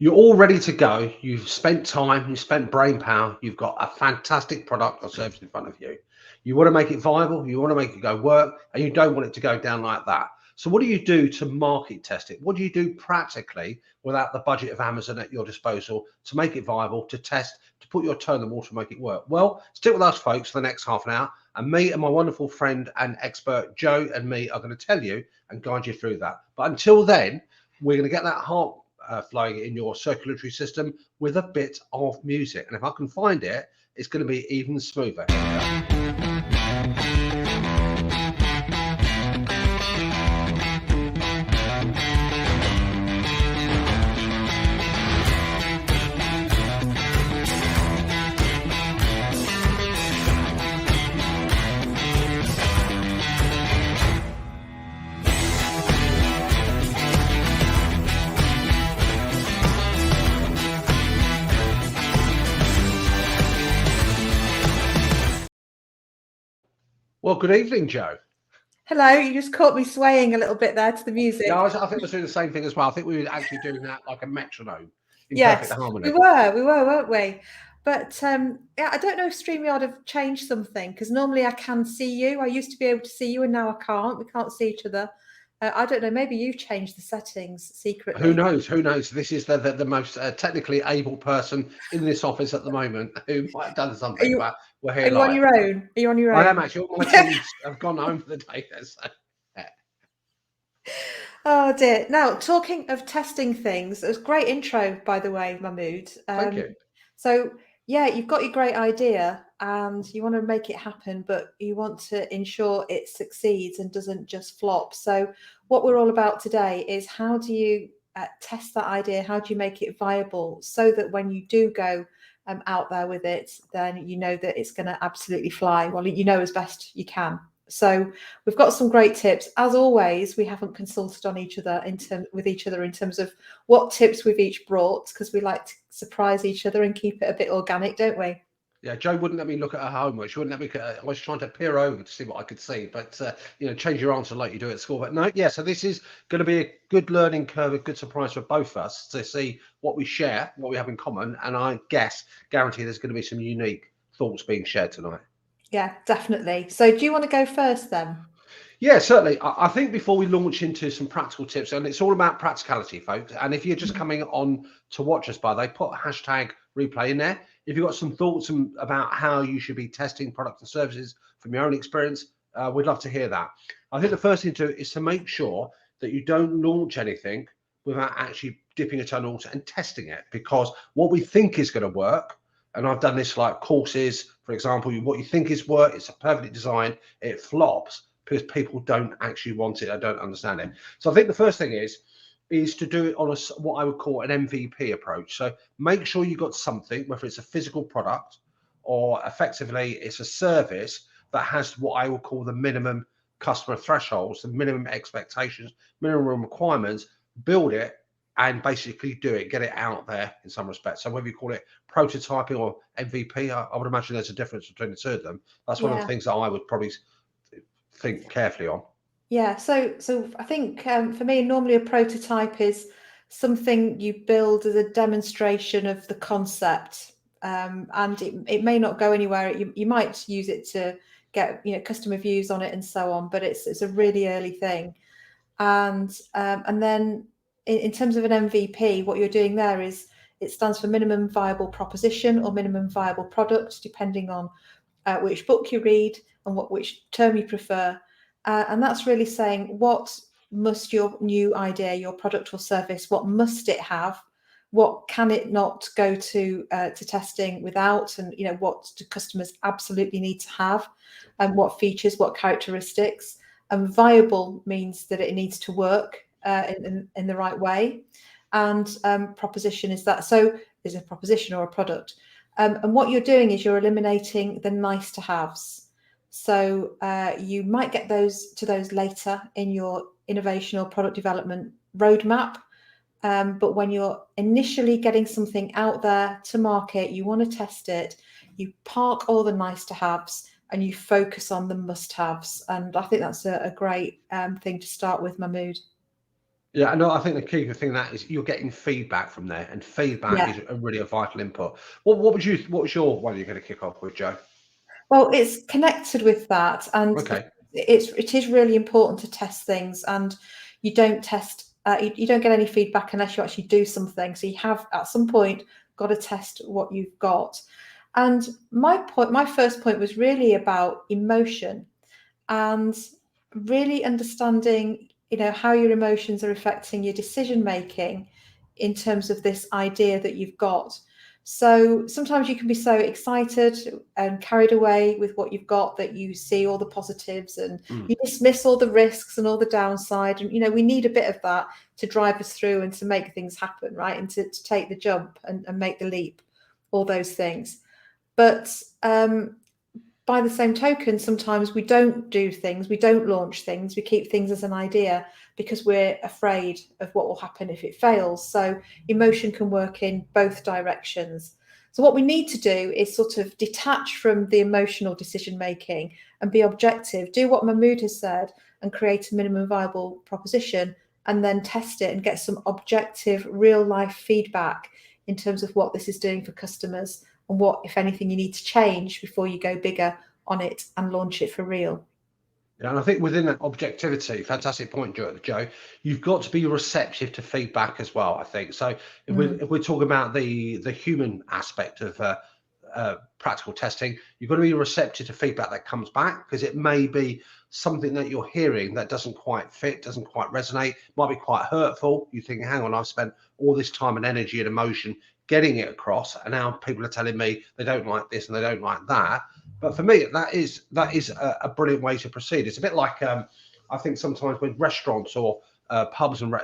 You're all ready to go. You've spent time, you've spent brain power, you've got a fantastic product or service in front of you. You want to make it viable, you want to make it go work, and you don't want it to go down like that. So, what do you do to market test it? What do you do practically without the budget of Amazon at your disposal to make it viable, to test, to put your toe in the water, to make it work? Well, stick with us, folks, for the next half an hour, and me and my wonderful friend and expert Joe and me are going to tell you and guide you through that. But until then, we're going to get that heart flowing in your circulatory system with a bit of music. And if I can find it, it's going to be even smoother. Well, good evening, Joe. Hello, you just caught me swaying a little bit there to the music. Yeah, I think I was doing the same thing as well. I think we were actually doing that like a metronome in Yes, perfect harmony. we were, weren't we? But yeah, I don't know if StreamYard have changed something, because normally I can see you. I used to be able to see you, and now I can't. We can't see each other. I don't know. Maybe you've changed the settings secretly. Who knows? Who knows? This is the most technically able person in this office at the moment who might have done something, but we're here live. Are you on your own? Are you on your own? I am actually. All my teams have gone home for the day. So. Oh dear. Now, talking of testing things, it was a great intro, by the way, Mahmood. Thank you. So, yeah, you've got your great idea and you want to make it happen, but you want to ensure it succeeds and doesn't just flop. So what we're all about today is how do you test that idea? How do you make it viable so that when you do go out there with it, then you know that it's going to absolutely fly. Well, you know as best you can. So we've got some great tips. As always, we haven't consulted on each other with each other in terms of what tips we've each brought, because we like to surprise each other and keep it a bit organic, don't we? Yeah, Joe wouldn't let me look at her homework. She wouldn't let me. I was trying to peer over to see what I could see, but change your answer like you do at school. But no, yeah. So this is going to be a good learning curve, a good surprise for both of us to see what we share, what we have in common, and I guarantee there's going to be some unique thoughts being shared tonight. Yeah, definitely. So do you want to go first then? Yeah, certainly. I think before we launch into some practical tips, and it's all about practicality, folks. And if you're just coming on to watch us, by the way, put hashtag replay in there. If you've got some thoughts about how you should be testing products and services from your own experience, we'd love to hear that. I think the first thing to do is to make sure that you don't launch anything without actually dipping a toe in the water and testing it, because what we think is going to work, and I've done this like courses, for example, what you think is work, it's perfectly designed, it flops because people don't actually want it, I don't understand it. So I think the first thing is to do it on what I would call an MVP approach. So make sure you got something, whether it's a physical product or effectively it's a service that has what I would call the minimum customer thresholds, the minimum expectations, minimum requirements, build it and basically do it, get it out there in some respects. So whether you call it prototyping or MVP, I would imagine there's a difference between the two of them. That's one of the things that I would probably think carefully on. Yeah, so I think for me, normally a prototype is something you build as a demonstration of the concept, and it may not go anywhere. You might use it to get customer views on it and so on, but it's a really early thing. And then in terms of an MVP, what you're doing there is it stands for minimum viable proposition or minimum viable product, depending on which book you read and which term you prefer. And that's really saying, what must your new idea, your product or service, what must it have? What can it not go to testing without? And what do customers absolutely need to have? And what features, what characteristics? And viable means that it needs to work in the right way. And proposition is that. So is a proposition or a product. And what you're doing is you're eliminating the nice to haves. So you might get to those later in your innovation or product development roadmap. But when you're initially getting something out there to market, you want to test it, you park all the nice to haves and you focus on the must haves. And I think that's a great thing to start with, Mahmood. Yeah, I know. I think the key thing that is you're getting feedback from there, and feedback Yeah. is really a vital input. What was your one you're going to kick off with, Joe? Well, it's connected with that, and Okay. it is really important to test things, and you don't test you don't get any feedback unless you actually do something. So you have at some point got to test what you've got. And my first point was really about emotion and really understanding, how your emotions are affecting your decision making in terms of this idea that you've got. So sometimes you can be so excited and carried away with what you've got that you see all the positives and Mm. you dismiss all the risks and all the downside. And, we need a bit of that to drive us through and to make things happen, right? And to take the jump and make the leap, all those things. But by the same token, sometimes we don't do things, we don't launch things, we keep things as an idea because we're afraid of what will happen if it fails. So emotion can work in both directions. So what we need to do is sort of detach from the emotional decision making and be objective, do what Mahmood has said and create a minimum viable proposition, and then test it and get some objective real life feedback in terms of what this is doing for customers and what, if anything, you need to change before you go bigger on it and launch it for real. Yeah, and I think within that objectivity, fantastic point, Joe. You've got to be receptive to feedback as well. I think so. If we're talking about the human aspect of practical testing, you've got to be receptive to feedback that comes back, because it may be something that you're hearing that doesn't quite fit, doesn't quite resonate, might be quite hurtful. You think, hang on, I've spent all this time and energy and emotion getting it across, and now people are telling me they don't like this and they don't like that. But for me, that is a brilliant way to proceed. It's a bit like I think sometimes with restaurants or pubs and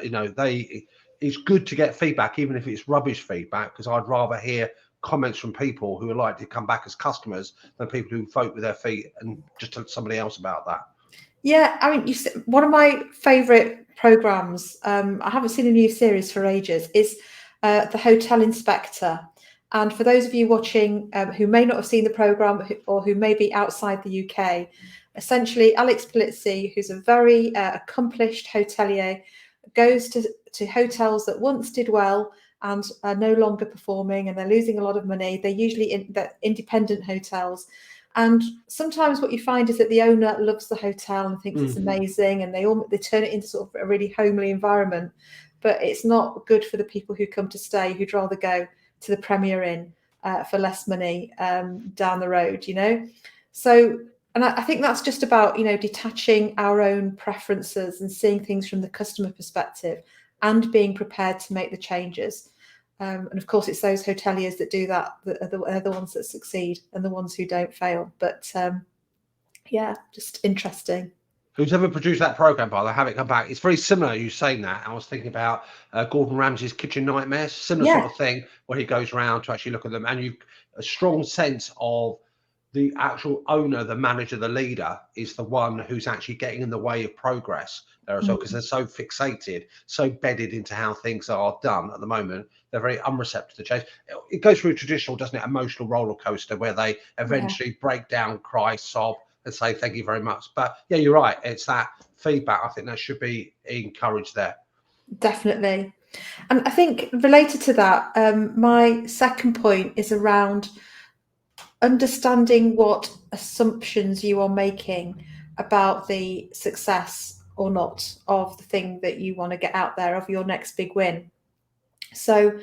it's good to get feedback, even if it's rubbish feedback, because I'd rather hear comments from people who are likely to come back as customers than people who vote with their feet and just tell somebody else about that. Yeah, I mean, one of my favourite programmes, I haven't seen a new series for ages, is The Hotel Inspector. And for those of you watching who may not have seen the programme or who may be outside the UK, essentially Alex Polizzi, who's a very accomplished hotelier, goes to hotels that once did well and are no longer performing and they're losing a lot of money. They're usually independent hotels. And sometimes what you find is that the owner loves the hotel and thinks it's amazing, and they turn it into sort of a really homely environment. But it's not good for the people who come to stay, who'd rather go to the Premier Inn for less money down the road, So, and I think that's just about, detaching our own preferences and seeing things from the customer perspective and being prepared to make the changes. And of course, it's those hoteliers that do that that are the ones that succeed and the ones who don't fail. But yeah, just interesting. Who's ever produced that program, by the way, have it come back. It's very similar. You saying that, I was thinking about Gordon Ramsay's Kitchen Nightmares, similar Yeah, sort of thing, where he goes around to actually look at them, and you a strong sense of the actual owner, the manager, the leader is the one who's actually getting in the way of progress there as well, because they're so fixated, so bedded into how things are done at the moment. They're very unreceptive to change. It goes through a traditional, doesn't it, emotional roller coaster where they yeah, eventually break down, cry, sob, and say thank you very much. But yeah, you're right. It's that feedback. I think that should be encouraged there. definitely. And I think related to that, my second point is around understanding what assumptions you are making about the success or not of the thing that you want to get out there, of your next big win. So,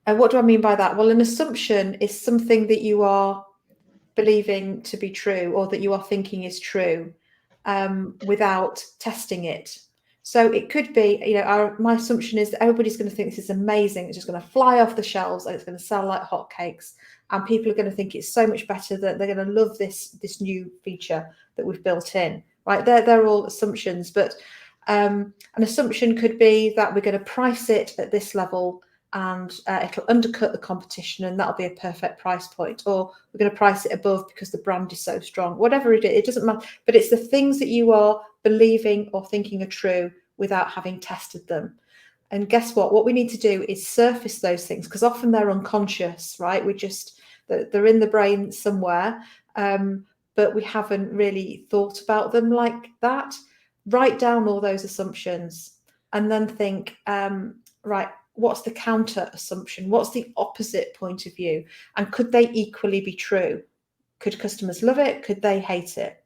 what do I mean by that? Well, an assumption is something that you are believing to be true or that you are thinking is true without testing it. So it could be, my assumption is that everybody's going to think this is amazing. It's just going to fly off the shelves and it's going to sell like hotcakes. And people are going to think it's so much better, that they're going to love this new feature that we've built in. Right? They're all assumptions, but an assumption could be that we're going to price it at this level and it'll undercut the competition and that'll be a perfect price point, or we're going to price it above because the brand is so strong. Whatever it is, it doesn't matter, but it's the things that you are believing or thinking are true without having tested them. And guess what we need to do is surface those things, because often they're unconscious, right? They're in the brain somewhere, but we haven't really thought about them like that. Write down all those assumptions. and then think, right, what's the counter assumption? What's the opposite point of view? And could they equally be true? Could customers love it? Could they hate it?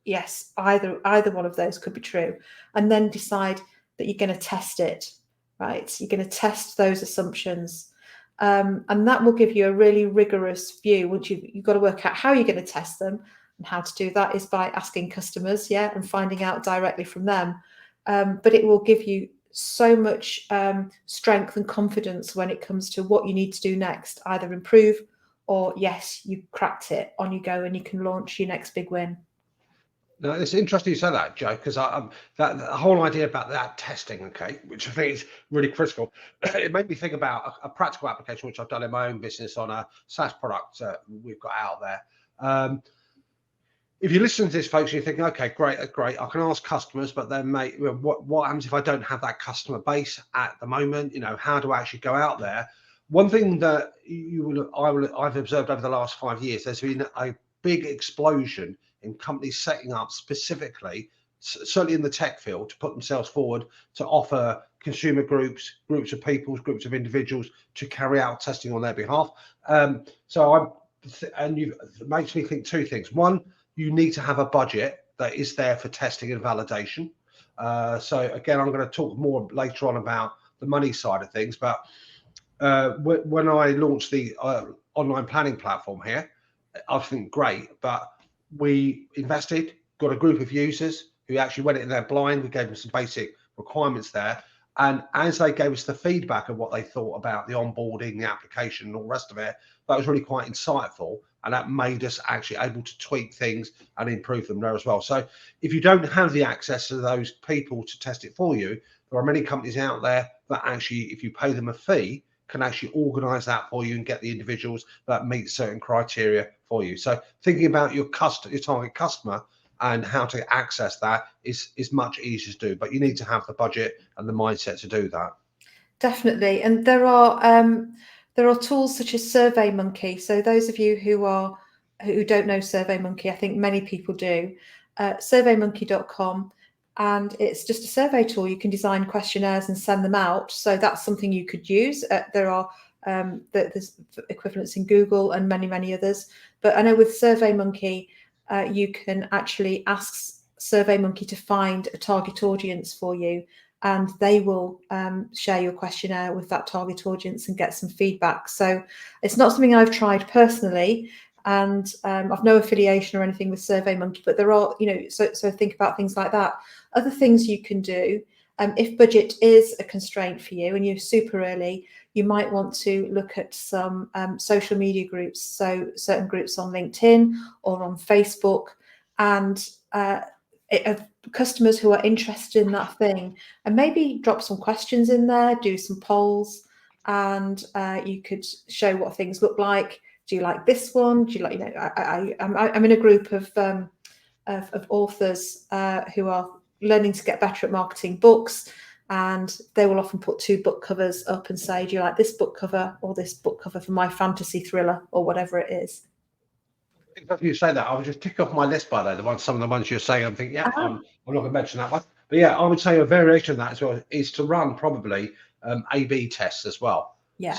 Yes, either one of those could be true. And then decide that you're going to test it, right? You're going to test those assumptions. And that will give you a really rigorous view. Once you've got to work out how you're going to test them, and how to do that is by asking customers, and finding out directly from them. But it will give you so much strength and confidence when it comes to what you need to do next, either improve or, yes, you cracked it, on you go, and you can launch your next big win. No, it's interesting you say that, Joe, because that the whole idea about that testing, okay, which I think is really critical. It made me think about a practical application which I've done in my own business on a SaaS product we've got out there. If you listen to this, folks, you're thinking, okay, great, I can ask customers, but then, mate, what happens if I don't have that customer base at the moment? How do I actually go out there? One thing that I've observed over the last 5 years, there's been a big explosion in companies setting up specifically, certainly in the tech field, to put themselves forward to offer consumer groups of people, groups of individuals to carry out testing on their behalf. It makes me think two things. One, you need to have a budget that is there for testing and validation. So again, I'm going to talk more later on about the money side of things, but when I launched the online planning platform here, I think great, but we invested, got a group of users who actually went in there blind. We gave them some basic requirements there. And as they gave us the feedback of what they thought about the onboarding, the application, and all the rest of it, that was really quite insightful. And that made us actually able to tweak things and improve them there as well. So if you don't have the access to those people to test it for you, there are many companies out there that actually, if you pay them a fee, can actually organize that for you and get the individuals that meet certain criteria for you. So thinking about your target customer and how to access that is much easier to do, but you need to have the budget and the mindset to do that. Definitely. And there are tools such as SurveyMonkey. So those of you who don't know SurveyMonkey, I think many people do, surveymonkey.com, and it's just a survey tool. You can design questionnaires and send them out. So that's something you could use. There's equivalents in Google and many others. But I know with SurveyMonkey, you can actually ask SurveyMonkey to find a target audience for you, and they will share your questionnaire with that target audience and get some feedback. So it's not something I've tried personally, and I've no affiliation or anything with SurveyMonkey, but there are, so think about things like that. Other things you can do, if budget is a constraint for you and you're super early, you might want to look at some social media groups, so certain groups on LinkedIn or on Facebook, and customers who are interested in that thing, and maybe drop some questions in there, do some polls, and you could show what things look like. Do you like this one? Do you like, I'm in a group of authors who are learning to get better at marketing books, and they will often put 2 book covers up and say, do you like this book cover or this book cover for my fantasy thriller or whatever it is? If you say that, I would just tick off my list by there. Some of the ones you're saying, I'm thinking, I'm not going to mention that one. But yeah, I would say a variation of that as well is to run probably A/B tests as well. Yeah.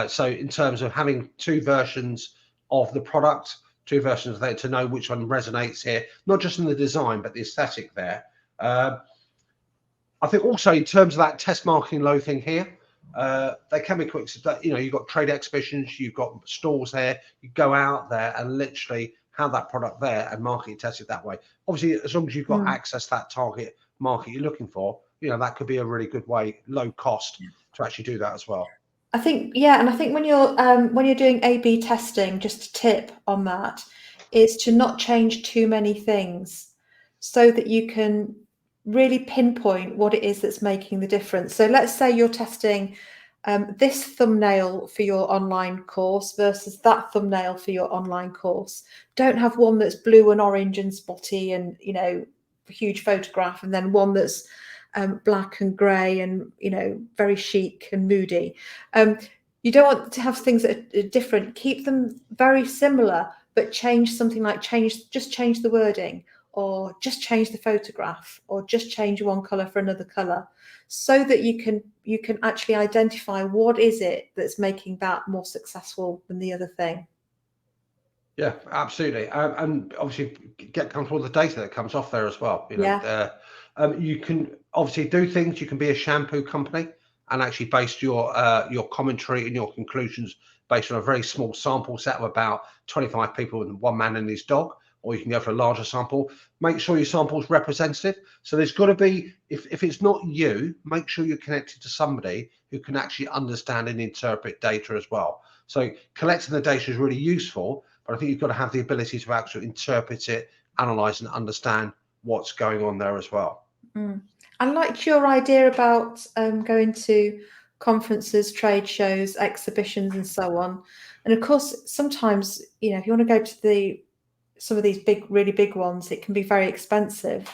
So in terms of having 2 versions of the product, 2 versions of that, to know which one resonates here, not just in the design, but the aesthetic there. I think also in terms of that test marketing low thing here, they can be quick. You've got trade exhibitions, you've got stores there. You go out there and literally have that product there and market test it that way. Obviously, as long as you've got access to that target market you're looking for, that could be a really good way, low cost, to actually do that as well. I think, and I think when you're doing A/B testing, just a tip on that is to not change too many things, so that you can really pinpoint what it is that's making the difference. So let's say you're testing this thumbnail for your online course versus that thumbnail for your online course. Don't have one that's blue and orange and spotty and huge photograph, and then one that's black and grey and very chic and moody. You don't want to have things that are different. Keep them very similar, but change something like change the wording, or just change the photograph, or just change one color for another color, so that you can actually identify what is it that's making that more successful than the other thing. Yeah, absolutely, and obviously get comfortable with the data that comes off there as well. You can obviously do things. You can be a shampoo company and actually base your commentary and your conclusions based on a very small sample set of about 25 people and one man and his dog, or you can go for a larger sample. Make sure your sample is representative. So there's got to be, if it's not you, make sure you're connected to somebody who can actually understand and interpret data as well. So collecting the data is really useful, but I think you've got to have the ability to actually interpret it, analyze, and understand what's going on there as well. I liked your idea about going to conferences, trade shows, exhibitions, and so on. And of course, sometimes, if you want to go to some of these really big ones, it can be very expensive.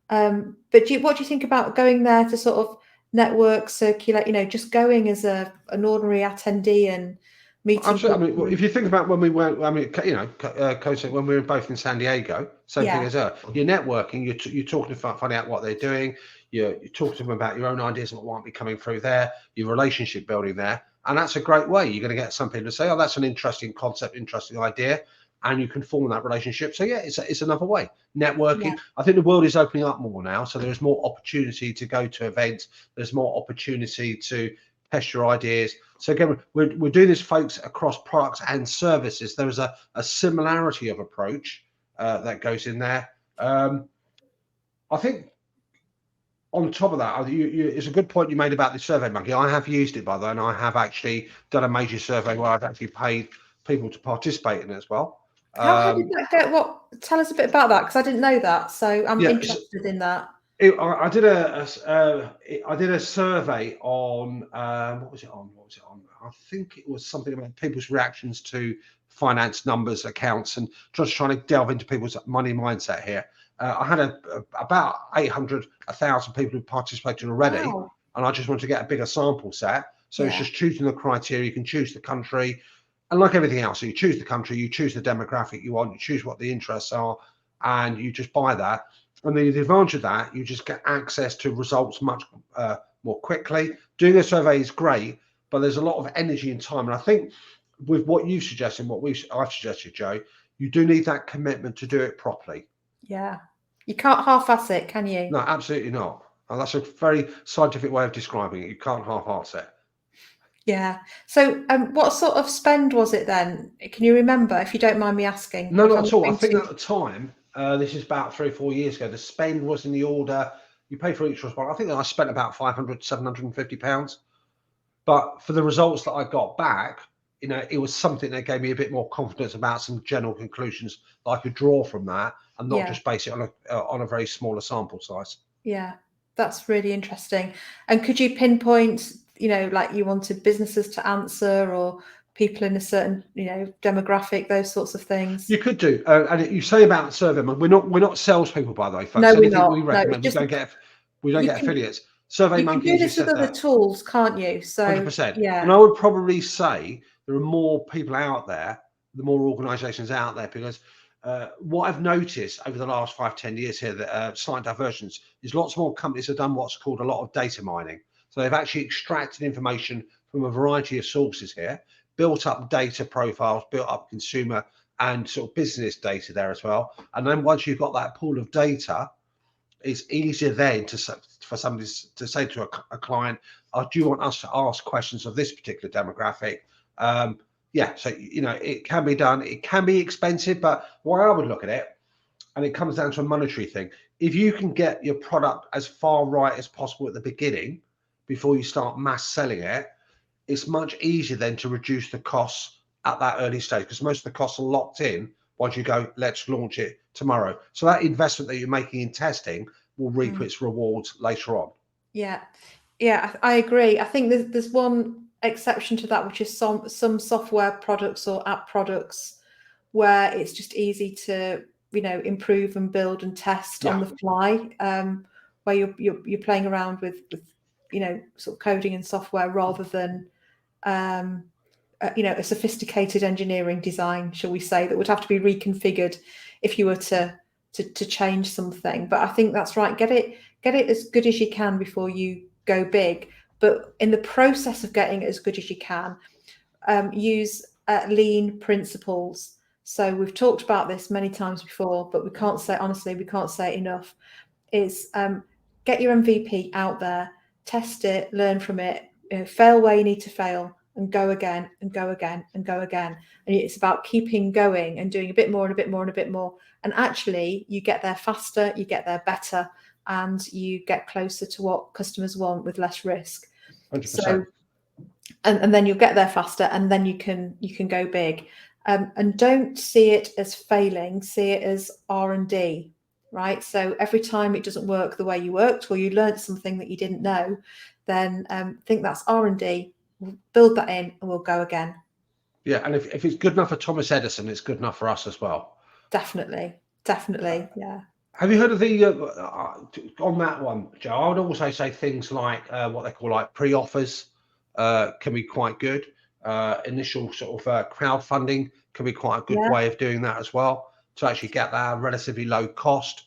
But what do you think about going there to sort of network, circulate, just going as an ordinary attendee and meeting Absolutely. people? I mean, if you think about when we went, when we were both in San Diego, same thing as her. You're networking, you're talking to find out what they're doing. You're talking to them about your own ideas and what might be coming through there. Your relationship building there, and that's a great way. You're going to get some people to say, "Oh, that's an interesting concept, interesting idea," and you can form that relationship. So yeah, it's another way. Networking. Yeah. I think the world is opening up more now, so there's more opportunity to go to events. There's more opportunity to test your ideas. So again, we're doing this, folks, across products and services. There is a similarity of approach that goes in there. I think on top of that, it's a good point you made about the Survey Monkey. I have used it, by the way, and I have actually done a major survey where I've actually paid people to participate in it as as well. How did that go? Tell us a bit about that, because I didn't know that. So I'm interested in that. I did a survey on what was it on? I think it was something about people's reactions to finance numbers, accounts, and just trying to delve into people's money mindset here. I had about 800, 1,000 people who participated already, and I just wanted to get a bigger sample set. So it's just choosing the criteria. You can choose the country, and like everything else, so you choose the country, you choose the demographic you want, you choose what the interests are, and you just buy that. And the advantage of that, you just get access to results much more quickly. Doing a survey is great, but there's a lot of energy and time. And I think with what you've suggested, I've suggested, Joe, you do need that commitment to do it properly. Yeah. You can't half-ass it, can you? No, absolutely not. And that's a very scientific way of describing it. You can't half-ass it. Yeah. So what sort of spend was it then? Can you remember, if you don't mind me asking? No, not at all. I think at the time, this is about 3 or 4 years ago, the spend was in the order, you pay for each response. I think I spent about £500, £750. But for the results that I got back, it was something that gave me a bit more confidence about some general conclusions that I could draw from that, and not just base it on a very smaller sample size. Yeah, that's really interesting. And could you pinpoint, like you wanted businesses to answer, or people in a certain, demographic, those sorts of things? You could do, and you say about survey, we're not salespeople, by the way, folks. No, we're not. We recommend, we don't get affiliates. Survey Monkey, you can do this with other tools, can't you? So 100%. yeah. And I would probably say there are more people out there, the more organisations out there, because what I've noticed over the last 5-10 years here, that slight diversions, is lots more companies have done what's called a lot of data mining. So they've actually extracted information from a variety of sources here, built up data profiles, built up consumer and sort of business data there as well. And then once you've got that pool of data, it's easier then for somebody to say to a client, "Oh, do you want us to ask questions of this particular demographic?" So it can be done. It can be expensive, but why I would look at it, and it comes down to a monetary thing. If you can get your product as far right as possible at the beginning, before you start mass selling it, it's much easier then to reduce the costs at that early stage, because most of the costs are locked in once you go, let's launch it tomorrow. So that investment that you're making in testing will reap its rewards later on. Yeah, I agree. I think there's one exception to that, which is some software products or app products where it's just easy to improve and build and test on the fly, where you're playing around with sort of coding and software rather than a sophisticated engineering design, shall we say, that would have to be reconfigured if you were to to change something. But I think that's right. Get it as good as you can before you go big. But in the process of getting it as good as you can, use lean principles. So we've talked about this many times before, but we can't say it enough. Is get your MVP out there, test it, learn from it, fail where you need to fail, and go again and go again and go again. And it's about keeping going and doing a bit more and a bit more and a bit more. And actually, you get there faster, you get there better, and you get closer to what customers want with less risk. 100%. So, and then you'll get there faster, and then you can go big. And don't see it as failing, see it as R&D, right? So every time it doesn't work the way you worked, or you learned something that you didn't know, then think that's R&D. We'll build that in, and we'll go again. Yeah, and if it's good enough for Thomas Edison, it's good enough for us as well. Definitely, yeah. Have you heard of the on that one, Joe? I would also say things like what they call like pre-offers can be quite good. Initial sort of crowdfunding can be quite a good way of doing that as well, to actually get that relatively low cost.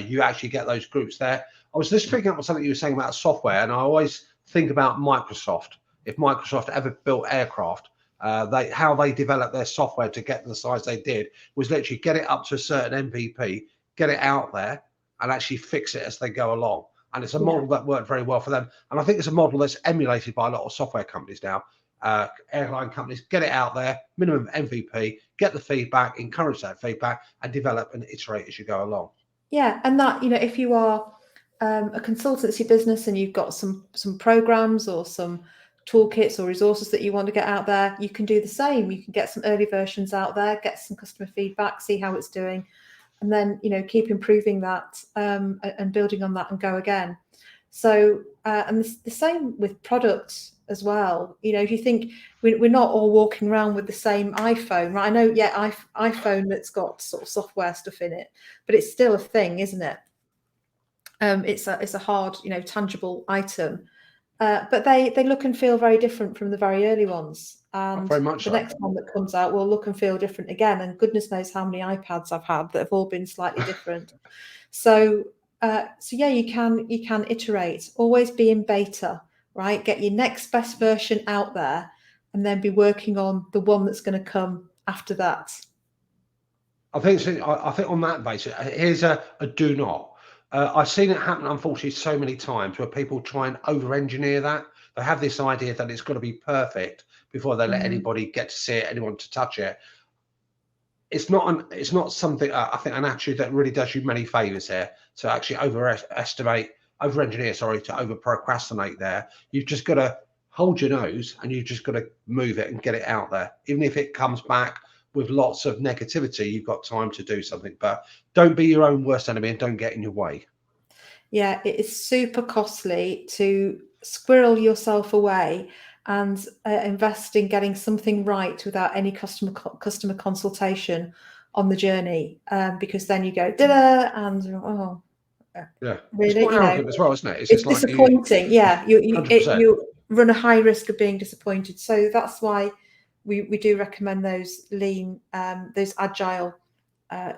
You actually get those groups there. I was just picking up on something you were saying about software, and I always think about Microsoft. If Microsoft ever built aircraft, how they developed their software to get to the size they did was literally get it up to a certain MVP, get it out there, and actually fix it as they go along. And it's a model that worked very well for them. And I think it's a model that's emulated by a lot of software companies now. Airline companies, get it out there, minimum MVP, get the feedback, encourage that feedback, and develop and iterate as you go along. Yeah, and that, if you are a consultancy business and you've got some programs or some toolkits or resources that you want to get out there, you can do the same. You can get some early versions out there, get some customer feedback, see how it's doing, and then keep improving that and building on that and go again. So and the same with products as well. If you think we're not all walking around with the same iPhone, right? I know, iPhone that's got sort of software stuff in it, but it's still a thing, isn't it? It's a hard, tangible item. But they look and feel very different from the very early ones. And very much the next one that comes out will look and feel different again. And goodness knows how many iPads I've had that have all been slightly different. So yeah, you can iterate. Always be in beta, right? Get your next best version out there, and then be working on the one that's going to come after that. I think on that basis, here's a do not. I've seen it happen, unfortunately, so many times where people try and over-engineer that. They have this idea that it's got to be perfect before they let anybody get to see it, anyone to touch it. It's not something, I think, an attitude that really does you many favors here. To actually over-engineer, to over-procrastinate there. You've just got to hold your nose, and you've just got to move it and get it out there. Even if it comes back with lots of negativity, you've got time to do something. But don't be your own worst enemy, and don't get in your way. Yeah, it is super costly to squirrel yourself away and invest in getting something right without any customer consultation on the journey, because then you go da and yeah, really, it's quite arrogant as well, isn't it? It's disappointing. You run a high risk of being disappointed. So that's why we do recommend those lean, those agile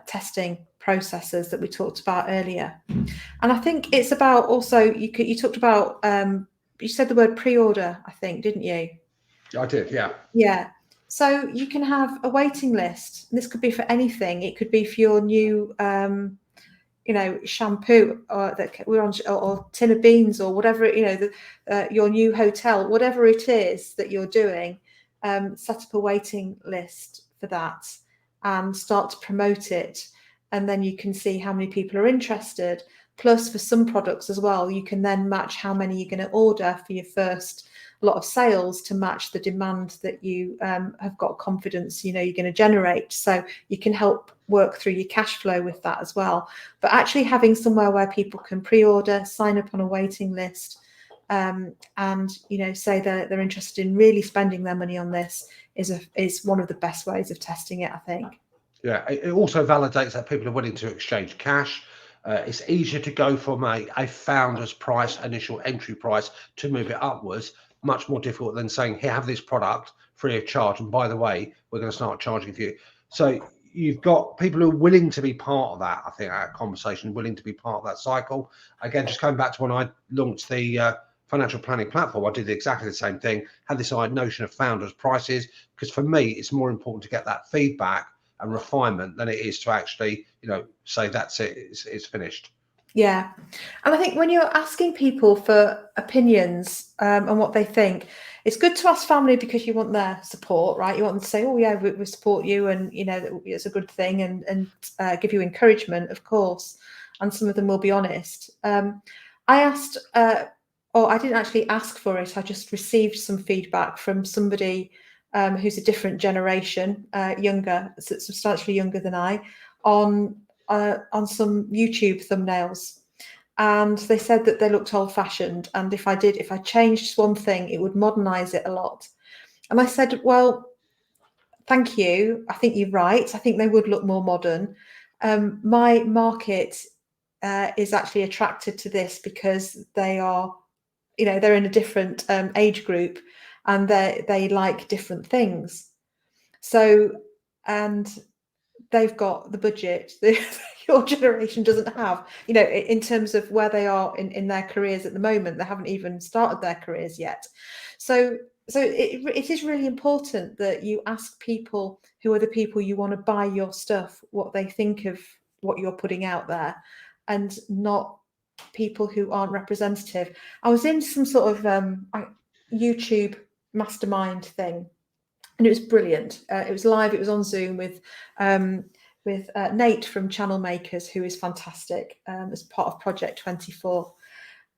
testing processes that we talked about earlier. And I think it's about also, you talked about, you said the word pre-order, I think, didn't you? I did, yeah. Yeah. So you can have a waiting list. This could be for anything. It could be for your new, shampoo, or that we're on, or tin of beans, or whatever, your new hotel, whatever it is that you're doing. Set up a waiting list for that and start to promote it. And then you can see how many people are interested. Plus, for some products as well, you can then match how many you're going to order for your first lot of sales to match the demand that you have got confidence, you're going to generate. So you can help work through your cash flow with that as well. But actually having somewhere where people can pre-order, sign up on a waiting list, and say they're interested in really spending their money on this is one of the best ways of testing it, I think. Yeah, it also validates that people are willing to exchange cash. It's easier to go from a founder's price, initial entry price, to move it upwards. Much more difficult than saying, here, have this product free of charge, and by the way, we're going to start charging for you. So you've got people who are willing to be part of that. I think our conversation, willing to be part of that cycle. Again, just going back to when I launched the financial planning platform, I did exactly the same thing. Had this notion of founders prices, because for me, it's more important to get that feedback and refinement than it is to actually, say that's it, it's finished. Yeah. And I think when you're asking people for opinions and what they think, it's good to ask family because you want their support, right? You want them to say, oh, yeah, we support you, and, it's a good thing, and give you encouragement, of course. And some of them will be honest. I asked, or I didn't actually ask for it, I just received some feedback from somebody who's a different generation, younger, substantially younger than I, on some YouTube thumbnails, and they said that they looked old-fashioned, and if I changed one thing, it would modernize it a lot. And I said, well, thank you, I think you're right, I think they would look more modern. My market is actually attracted to this because they are, they're in a different age group, and they like different things. So, and they've got the budget that your generation doesn't have, in terms of where they are in their careers at the moment. They haven't even started their careers yet. So it is really important that you ask people who are the people you want to buy your stuff, what they think of what you're putting out there, and not people who aren't representative. I was in some sort of YouTube mastermind thing, and it was brilliant. It was live. It was on Zoom with Nate from Channel Makers, who is fantastic, as part of Project 24.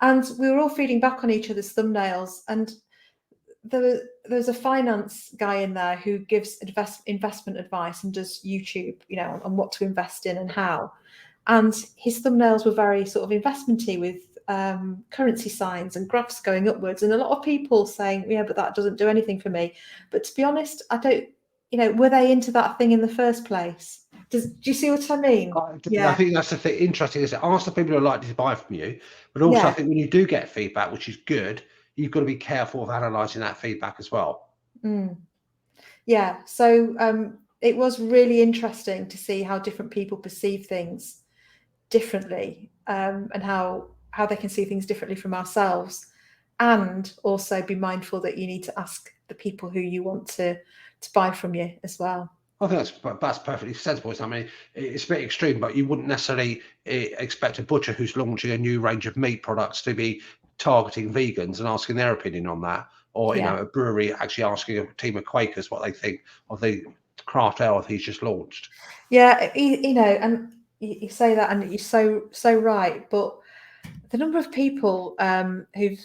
And we were all feeding back on each other's thumbnails. And there was a finance guy in there who gives investment advice and does YouTube, on what to invest in and how. And his thumbnails were very sort of investmenty, with currency signs and graphs going upwards, and a lot of people saying, yeah, but that doesn't do anything for me. But to be honest, I don't, were they into that thing in the first place? Do you see what I mean? I think that's the thing. Interesting is, ask the people who are likely to buy from you, but also I think when you do get feedback, which is good, you've got to be careful of analysing that feedback as well. Yeah, so it was really interesting to see how different people perceive things differently, and how they can see things differently from ourselves, and also be mindful that you need to ask the people who you want to buy from you as well. I think that's perfectly sensible. I mean, it's a bit extreme, but you wouldn't necessarily expect a butcher who's launching a new range of meat products to be targeting vegans and asking their opinion on that, or a brewery actually asking a team of Quakers what they think of the craft ale he's just launched. Yeah, and you say that, and you're so right, but the number of people who've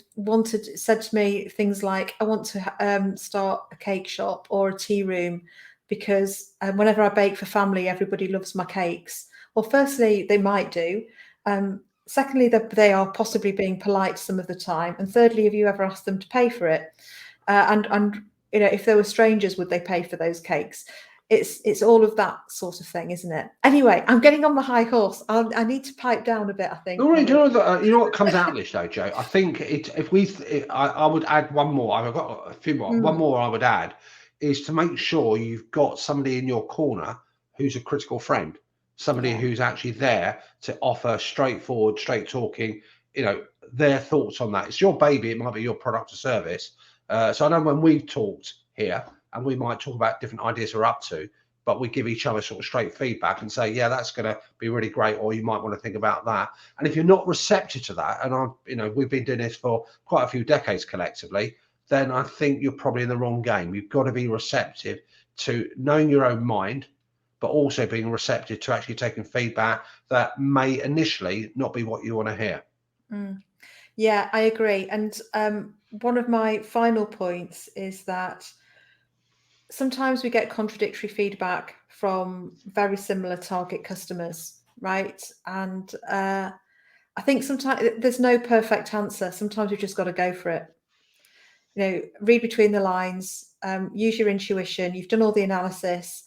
said to me things like, I want to start a cake shop or a tea room because whenever I bake for family, everybody loves my cakes. Well, firstly, they might do. Secondly, they are possibly being polite some of the time. And thirdly, have you ever asked them to pay for it? And if they were strangers, would they pay for those cakes? It's all of that sort of thing, isn't it? Anyway, I'm getting on my high horse. I need to pipe down a bit, I think. You know what comes out of this though, Joe? I think I would add one more. I've got a few more. One more I would add is to make sure you've got somebody in your corner who's a critical friend, somebody who's actually there to offer straightforward, straight talking, their thoughts on that. It's your baby. It might be your product or service. So I know when we've talked here, and we might talk about different ideas we're up to, but we give each other sort of straight feedback and say, yeah, that's going to be really great, or you might want to think about that. And if you're not receptive to that, and we've been doing this for quite a few decades collectively, then I think you're probably in the wrong game. You've got to be receptive to knowing your own mind, but also being receptive to actually taking feedback that may initially not be what you want to hear. Yeah, I agree. And one of my final points is that sometimes we get contradictory feedback from very similar target customers, right? And I think sometimes there's no perfect answer. Sometimes we've just got to go for it. Read between the lines, use your intuition. You've done all the analysis.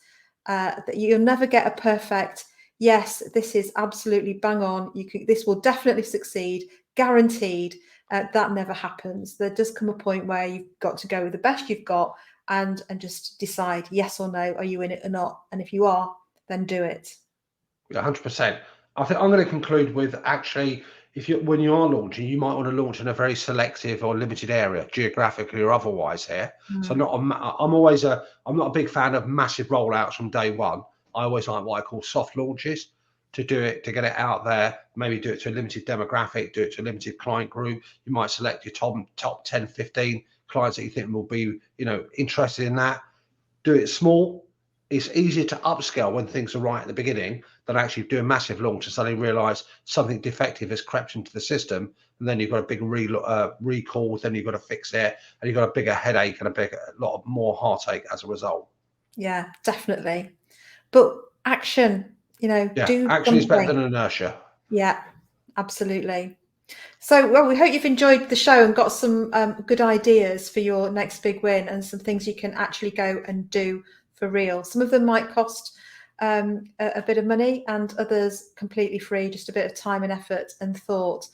That you'll never get a perfect, yes, this is absolutely bang on. This will definitely succeed, guaranteed. That never happens. There does come a point where you've got to go with the best you've got, and just decide yes or no, are you in it or not? And if you are, then do it. Yeah, 100%. I think I'm going to conclude with actually, when you are launching, you might want to launch in a very selective or limited area, geographically or otherwise here. So I'm not a big fan of massive rollouts from day one. I always like what I call soft launches to get it out there. Maybe do it to a limited demographic, do it to a limited client group. You might select your top 10, 15 clients that you think will be, interested in that. Do it small. It's easier to upscale when things are right at the beginning than actually do a massive launch and suddenly realize something defective has crept into the system, and then you've got a big recall, then you've got to fix it, and you've got a bigger headache and a lot of more heartache as a result. Yeah, definitely. But action, Yeah, do action is better something. than inertia. Yeah, absolutely. So, well, we hope you've enjoyed the show and got some good ideas for your next big win and some things you can actually go and do for real. Some of them might cost a bit of money and others completely free, just a bit of time and effort and thought.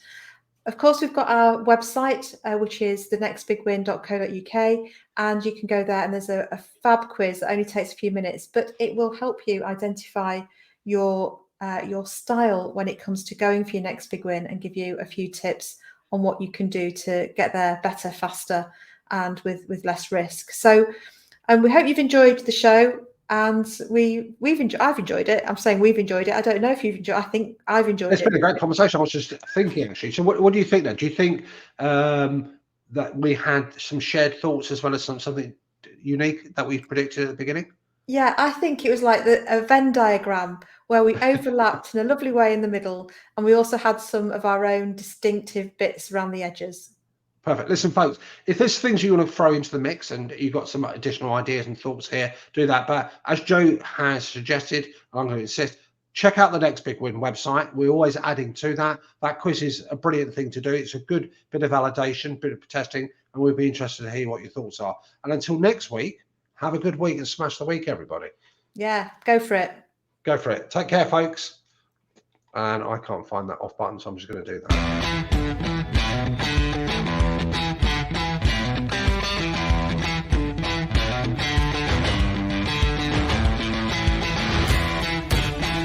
Of course, we've got our website, which is thenextbigwin.co.uk, and you can go there and there's a fab quiz that only takes a few minutes, but it will help you identify your style when it comes to going for your next big win and give you a few tips on what you can do to get there better, faster, and with less risk. So we hope you've enjoyed the show, and I've enjoyed it. I'm saying we've enjoyed it. I don't know if you've enjoyed. I think I've enjoyed it. It's been a great conversation. I was just thinking actually. So what do you think then? Do you think that we had some shared thoughts as well as something unique that we predicted at the beginning? Yeah, I think it was like a Venn diagram where we overlapped in a lovely way in the middle, and we also had some of our own distinctive bits around the edges. Perfect. Listen, folks, if there's things you want to throw into the mix and you've got some additional ideas and thoughts here, do that. But as Joe has suggested, I'm going to insist, check out the Next Big Win website. We're always adding to that. That quiz is a brilliant thing to do. It's a good bit of validation, bit of testing, and we'll be interested to hear what your thoughts are. And until next week, have a good week and smash the week, everybody. Yeah, go for it. Go for it. Take care, folks. And I can't find that off button, so I'm just going to do that.